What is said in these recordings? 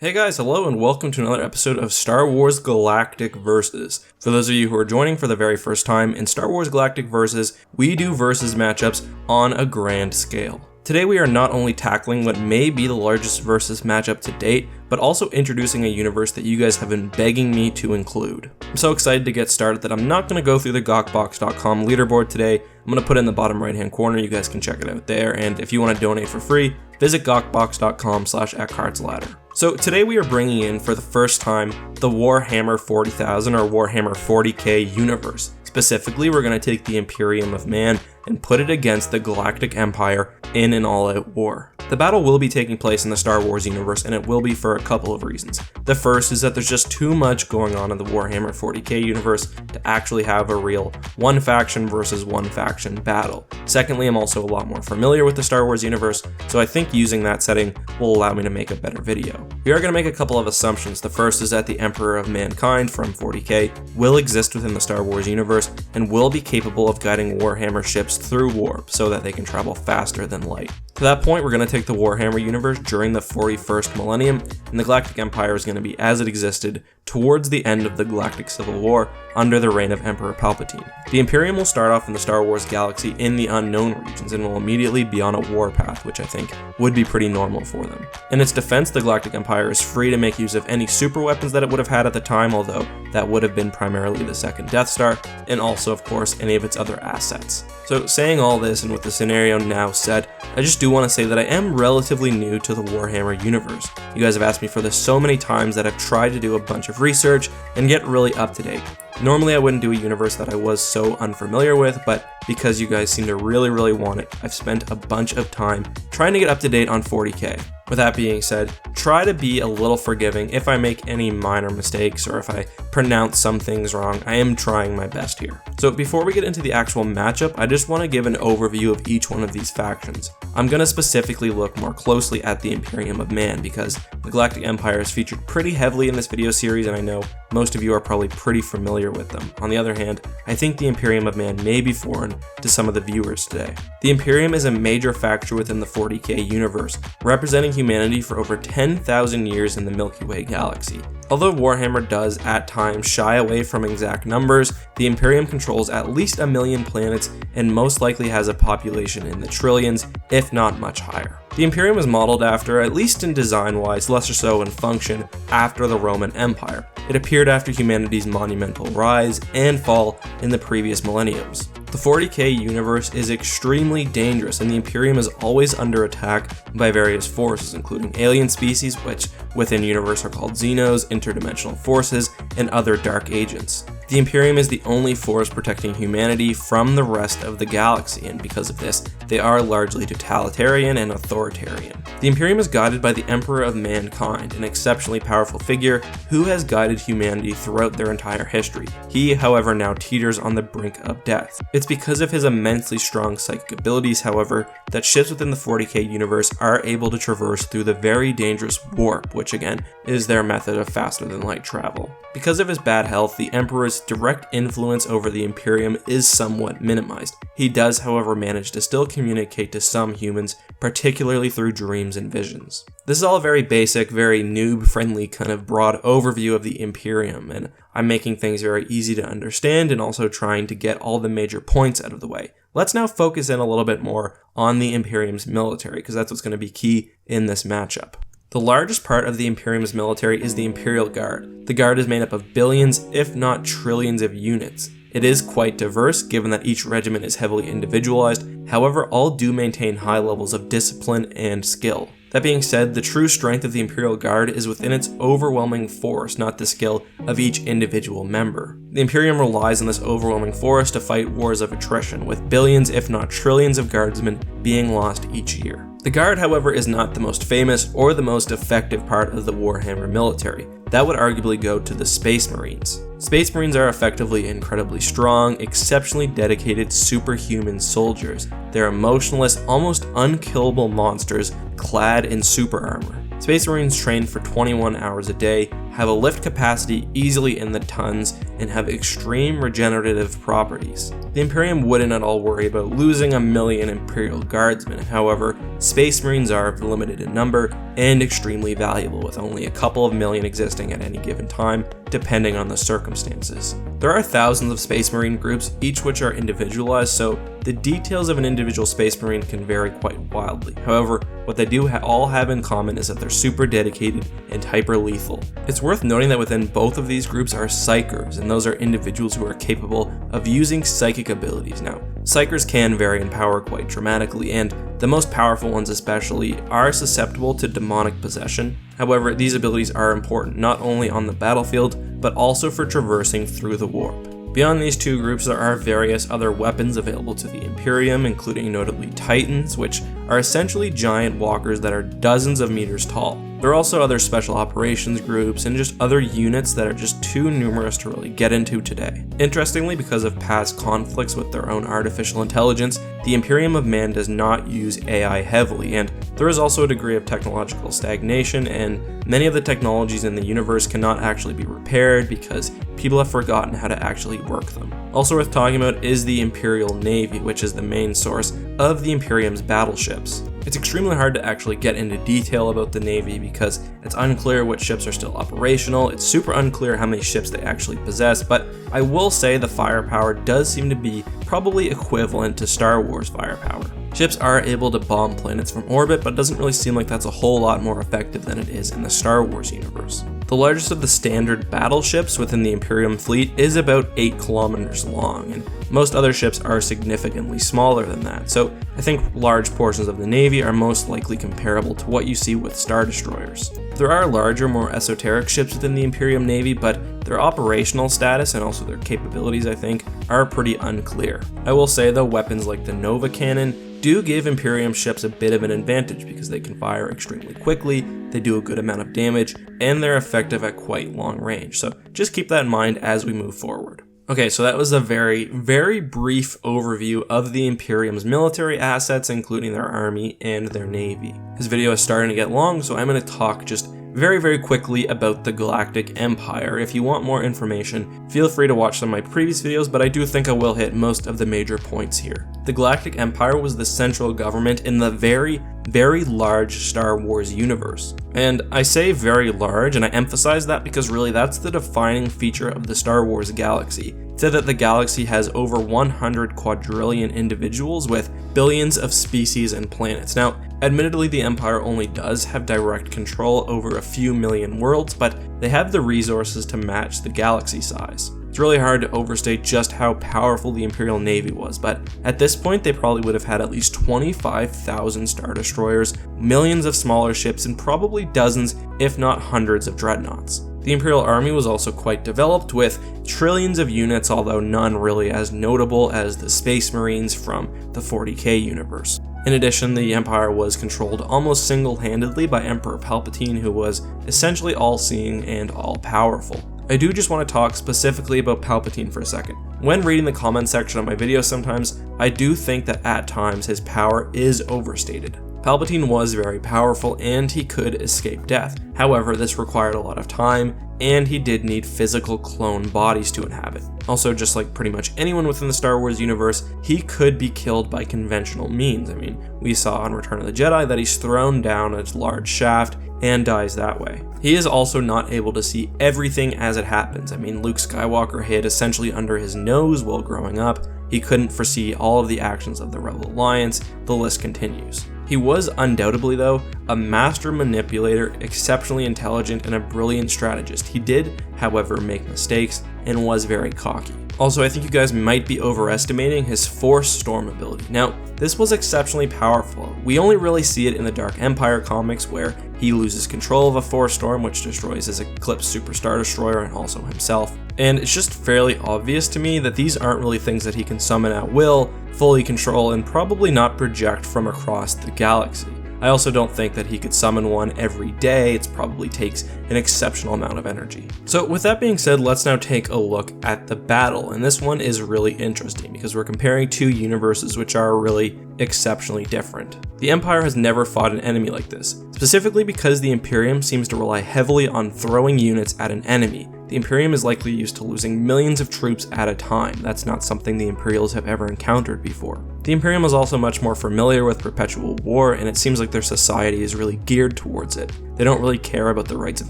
Hey guys, hello and welcome to another episode of Star Wars Galactic Versus. For those of you who are joining for the very first time, in Star Wars Galactic Versus, we do versus matchups on a grand scale. Today we are not only tackling what may be the largest versus matchup to date, but also introducing a universe that you guys have been begging me to include. I'm so excited to get started that I'm not going to go through the GOKBox.com leaderboard today. I'm going to put it in the bottom right hand corner, you guys can check it out there, and if you want to donate for free, visit GOKBox.com/@CardsLadder. So today we are bringing in, for the first time, the Warhammer 40,000 or Warhammer 40k universe. Specifically, we're going to take the Imperium of Man and put it against the Galactic Empire in an all-out war. The battle will be taking place in the Star Wars universe, and it will be for a couple of reasons. The first is that there's just too much going on in the Warhammer 40k universe to actually have a real one faction versus one faction battle. Secondly, I'm also a lot more familiar with the Star Wars universe, so I think using that setting will allow me to make a better video. We are going to make a couple of assumptions. The first is that the Emperor of Mankind from 40k will exist within the Star Wars universe and will be capable of guiding Warhammer ships through warp so that they can travel faster than light. To that point, we're going to take the Warhammer universe during the 41st millennium, and the Galactic Empire is going to be as it existed towards the end of the Galactic Civil War under the reign of Emperor Palpatine. The Imperium will start off in the Star Wars galaxy in the unknown regions and will immediately be on a warpath, which I think would be pretty normal for them. In its defense, the Galactic Empire is free to make use of any super weapons that it would have had at the time, although that would have been primarily the second Death Star, and also, of course, any of its other assets. So saying all this and with the scenario now set, I just do want to say that I am relatively new to the Warhammer universe. You guys have asked me for this so many times that I've tried to do a bunch of research and get really up to date. Normally I wouldn't do a universe that I was so unfamiliar with, but because you guys seem to really want it, I've spent a bunch of time trying to get up to date on 40k. With that being said, try to be a little forgiving if I make any minor mistakes or if I pronounce some things wrong. I am trying my best here. So before we get into the actual matchup, I just want to give an overview of each one of these factions. I'm going to specifically look more closely at the Imperium of Man because the Galactic Empire is featured pretty heavily in this video series, and I know most of you are probably pretty familiar with them. On the other hand, I think the Imperium of Man may be foreign to some of the viewers today. The Imperium is a major factor within the 40k universe, representing humanity for over 10,000 years in the Milky Way galaxy. Although Warhammer does at times shy away from exact numbers, the Imperium controls at least 1 million planets and most likely has a population in the trillions, if not much higher. The Imperium is modeled after, at least in design-wise, lesser so in function, after the Roman Empire. It appeared after humanity's monumental rise and fall in the previous millenniums. The 40k universe is extremely dangerous, and the Imperium is always under attack by various forces, including alien species, which within universe are called Xenos, interdimensional forces, and other dark agents. The Imperium is the only force protecting humanity from the rest of the galaxy, and because of this, they are largely totalitarian and authoritarian. The Imperium is guided by the Emperor of Mankind, an exceptionally powerful figure who has guided humanity throughout their entire history. He, however, now teeters on the brink of death. It's because of his immensely strong psychic abilities, however, that ships within the 40k universe are able to traverse through the very dangerous warp, which again is their method of faster than light travel. Because of his bad health, the Emperor's direct influence over the Imperium is somewhat minimized. He does, however, manage to still communicate to some humans, particularly through dreams and visions. This is all a very basic, very noob-friendly kind of broad overview of the Imperium, and I'm making things very easy to understand and also trying to get all the major points out of the way. Let's now focus in a little bit more on the Imperium's military, because that's what's going to be key in this matchup. The largest part of the Imperium's military is the Imperial Guard. The Guard is made up of billions, if not trillions of units. It is quite diverse, given that each regiment is heavily individualized, however, all do maintain high levels of discipline and skill. That being said, the true strength of the Imperial Guard is within its overwhelming force, not the skill of each individual member. The Imperium relies on this overwhelming force to fight wars of attrition, with billions if not trillions of guardsmen being lost each year. The Guard, however, is not the most famous or the most effective part of the Warhammer military. That would arguably go to the Space Marines. Space Marines are effectively incredibly strong, exceptionally dedicated superhuman soldiers. They're emotionless, almost unkillable monsters clad in super armor. Space Marines train for 21 hours a day, have a lift capacity easily in the tons, and have extreme regenerative properties. The Imperium wouldn't at all worry about losing 1 million Imperial Guardsmen. However, Space Marines are limited in number and extremely valuable, with only a couple of million existing at any given time, depending on the circumstances. There are thousands of Space Marine groups, each which are individualized, so the details of an individual Space Marine can vary quite wildly. However, what they do all have in common is that they're super dedicated and hyper lethal. It's worth noting that within both of these groups are Psykers, and those are individuals who are capable of using psychic abilities. Now, Psykers can vary in power quite dramatically, and the most powerful ones especially are susceptible to demonic possession. However, these abilities are important not only on the battlefield, but also for traversing through the warp. Beyond these two groups, there are various other weapons available to the Imperium, including notably Titans, which are essentially giant walkers that are dozens of meters tall. There are also other special operations groups and just other units that are just too numerous to really get into today. Interestingly, because of past conflicts with their own artificial intelligence, the Imperium of Man does not use AI heavily, and there is also a degree of technological stagnation, and many of the technologies in the universe cannot actually be repaired because people have forgotten how to actually work them. Also worth talking about is the Imperial Navy, which is the main source of the Imperium's battleships. It's extremely hard to actually get into detail about the Navy because it's unclear what ships are still operational. It's super unclear how many ships they actually possess, but I will say the firepower does seem to be probably equivalent to Star Wars firepower. Ships are able to bomb planets from orbit, but it doesn't really seem like that's a whole lot more effective than it is in the Star Wars universe. The largest of the standard battleships within the Imperium fleet is about 8 kilometers long, and most other ships are significantly smaller than that, so I think large portions of the Navy are most likely comparable to what you see with Star Destroyers. There are larger, more esoteric ships within the Imperium Navy, but their operational status and also their capabilities, I think, are pretty unclear. I will say though, weapons like the Nova Cannon do give Imperium ships a bit of an advantage because they can fire extremely quickly, they do a good amount of damage, and they're effective at quite long range, so just keep that in mind as we move forward. Okay, so that was a very, very brief overview of the Imperium's military assets, including their army and their navy. This video is starting to get long, so I'm going to talk just very, very quickly about the Galactic Empire. If you want more information, feel free to watch some of my previous videos, but I do think I will hit most of the major points here. The Galactic Empire was the central government in the very, very large Star Wars universe. And I say very large, and I emphasize that because really that's the defining feature of the Star Wars galaxy. It said that the galaxy has over 100 quadrillion individuals with billions of species and planets. Now, admittedly, the Empire only does have direct control over a few million worlds, but they have the resources to match the galaxy size. It's really hard to overstate just how powerful the Imperial Navy was, but at this point they probably would have had at least 25,000 Star Destroyers, millions of smaller ships, and probably dozens, if not hundreds of dreadnoughts. The Imperial Army was also quite developed, with trillions of units, although none really as notable as the Space Marines from the 40K universe. In addition, the Empire was controlled almost single-handedly by Emperor Palpatine, who was essentially all-seeing and all-powerful. I do just want to talk specifically about Palpatine for a second. When reading the comment section of my videos sometimes, I do think that at times his power is overstated. Palpatine was very powerful and he could escape death. However, this required a lot of time, and he did need physical clone bodies to inhabit. Also, just like pretty much anyone within the Star Wars universe, he could be killed by conventional means. I mean, we saw on Return of the Jedi that he's thrown down a large shaft and dies that way. He is also not able to see everything as it happens. I mean, Luke Skywalker hid essentially under his nose while growing up. He couldn't foresee all of the actions of the Rebel Alliance. The list continues. He was undoubtedly, though, a master manipulator, exceptionally intelligent, and a brilliant strategist. He did, however, make mistakes and was very cocky. Also, I think you guys might be overestimating his Force Storm ability. Now, this was exceptionally powerful. We only really see it in the Dark Empire comics, where he loses control of a Force Storm, which destroys his Eclipse Super Star Destroyer and also himself. And it's just fairly obvious to me that these aren't really things that he can summon at will, fully control, and probably not project from across the galaxy. I also don't think that he could summon one every day. It probably takes an exceptional amount of energy. So with that being said, let's now take a look at the battle, and this one is really interesting because we're comparing two universes which are really exceptionally different. The Empire has never fought an enemy like this, specifically because the Imperium seems to rely heavily on throwing units at an enemy. The Imperium is likely used to losing millions of troops at a time. That's not something the Imperials have ever encountered before. The Imperium is also much more familiar with perpetual war, and it seems like their society is really geared towards it. They don't really care about the rights of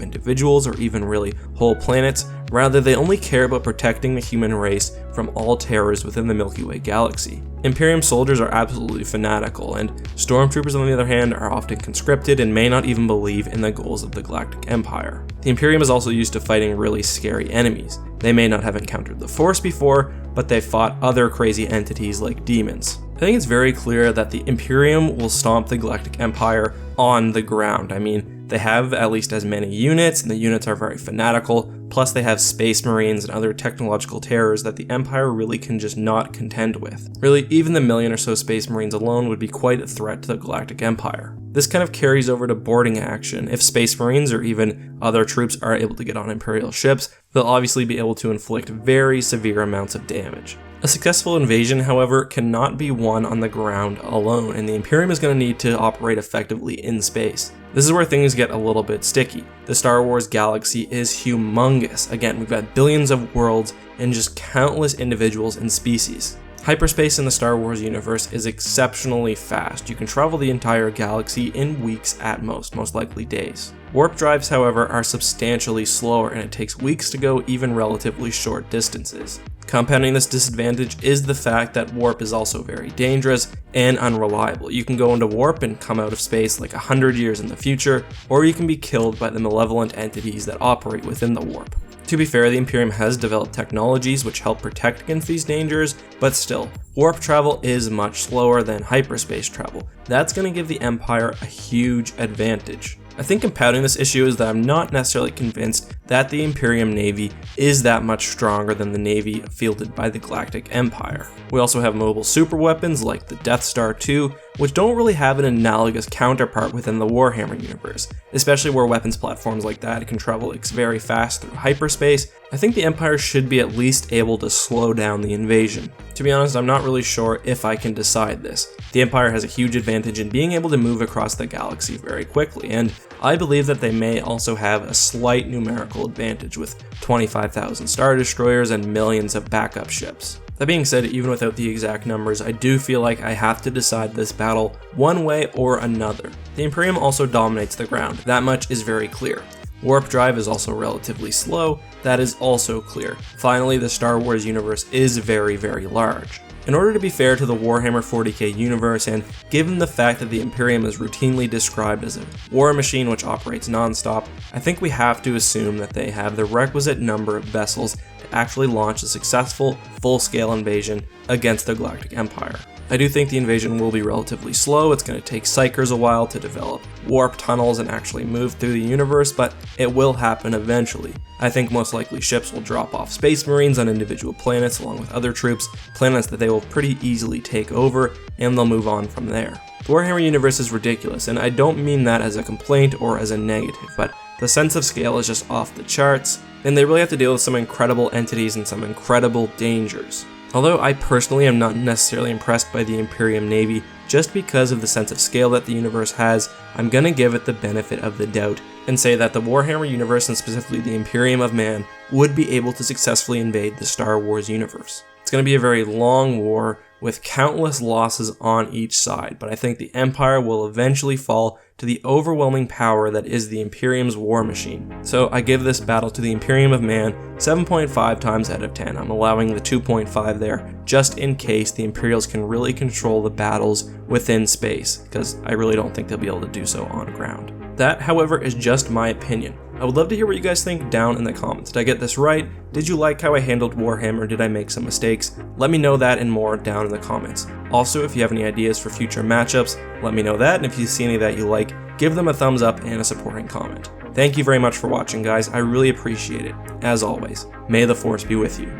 individuals or even really whole planets. Rather, they only care about protecting the human race from all terrors within the Milky Way galaxy. Imperium soldiers are absolutely fanatical, and stormtroopers on the other hand are often conscripted and may not even believe in the goals of the Galactic Empire. The Imperium is also used to fighting really scary enemies. They may not have encountered the Force before, but they fought other crazy entities like demons. I think it's very clear that the Imperium will stomp the Galactic Empire on the ground. I mean, they have at least as many units, and the units are very fanatical, plus they have space marines and other technological terrors that the Empire really can just not contend with. Really, even the million or so space marines alone would be quite a threat to the Galactic Empire. This kind of carries over to boarding action. If space marines or even other troops are able to get on Imperial ships, they'll obviously be able to inflict very severe amounts of damage. A successful invasion, however, cannot be won on the ground alone, and the Imperium is going to need to operate effectively in space. This is where things get a little bit sticky. The Star Wars galaxy is humongous. Again, we've got billions of worlds and just countless individuals and species. Hyperspace in the Star Wars universe is exceptionally fast. You can travel the entire galaxy in weeks at most likely days. Warp drives, however, are substantially slower, and it takes weeks to go even relatively short distances. Compounding this disadvantage is the fact that warp is also very dangerous and unreliable. You can go into warp and come out of space like 100 years in the future, or you can be killed by the malevolent entities that operate within the warp. To be fair, the Imperium has developed technologies which help protect against these dangers, but still, warp travel is much slower than hyperspace travel. That's going to give the Empire a huge advantage. I think compounding this issue is that I'm not necessarily convinced that the Imperium Navy is that much stronger than the Navy fielded by the Galactic Empire. We also have mobile superweapons like the Death Star 2, which don't really have an analogous counterpart within the Warhammer universe, especially where weapons platforms like that can travel very fast through hyperspace. I think the Empire should be at least able to slow down the invasion. To be honest, I'm not really sure if I can decide this. The Empire has a huge advantage in being able to move across the galaxy very quickly, and I believe that they may also have a slight numerical advantage with 25,000 Star Destroyers and millions of backup ships. That being said, even without the exact numbers, I do feel like I have to decide this battle one way or another. The Imperium also dominates the ground, that much is very clear. Warp drive is also relatively slow, that is also clear. Finally, the Star Wars universe is very, very large. In order to be fair to the Warhammer 40k universe, and given the fact that the Imperium is routinely described as a war machine which operates non-stop, I think we have to assume that they have the requisite number of vessels to actually launch a successful, full-scale invasion against the Galactic Empire. I do think the invasion will be relatively slow. It's going to take Psykers a while to develop warp tunnels and actually move through the universe, but it will happen eventually. I think most likely ships will drop off Space Marines on individual planets along with other troops, planets that they will pretty easily take over, and they'll move on from there. The Warhammer universe is ridiculous, and I don't mean that as a complaint or as a negative, but the sense of scale is just off the charts, and they really have to deal with some incredible entities and some incredible dangers. Although I personally am not necessarily impressed by the Imperium Navy, just because of the sense of scale that the universe has, I'm gonna give it the benefit of the doubt and say that the Warhammer universe, and specifically the Imperium of Man, would be able to successfully invade the Star Wars universe. It's gonna be a very long war with countless losses on each side, but I think the Empire will eventually fall to the overwhelming power that is the Imperium's war machine. So I give this battle to the Imperium of Man 7.5 times out of 10. I'm allowing the 2.5 there just in case the Imperials can really control the battles within space, because I really don't think they'll be able to do so on ground. That, however, is just my opinion. I would love to hear what you guys think down in the comments. Did I get this right? Did you like how I handled Warhammer? Did I make some mistakes? Let me know that and more down in the comments. Also, if you have any ideas for future matchups, let me know that, and if you see any that you like, give them a thumbs up and a supporting comment. Thank you very much for watching, guys. I really appreciate it. As always, may the Force be with you.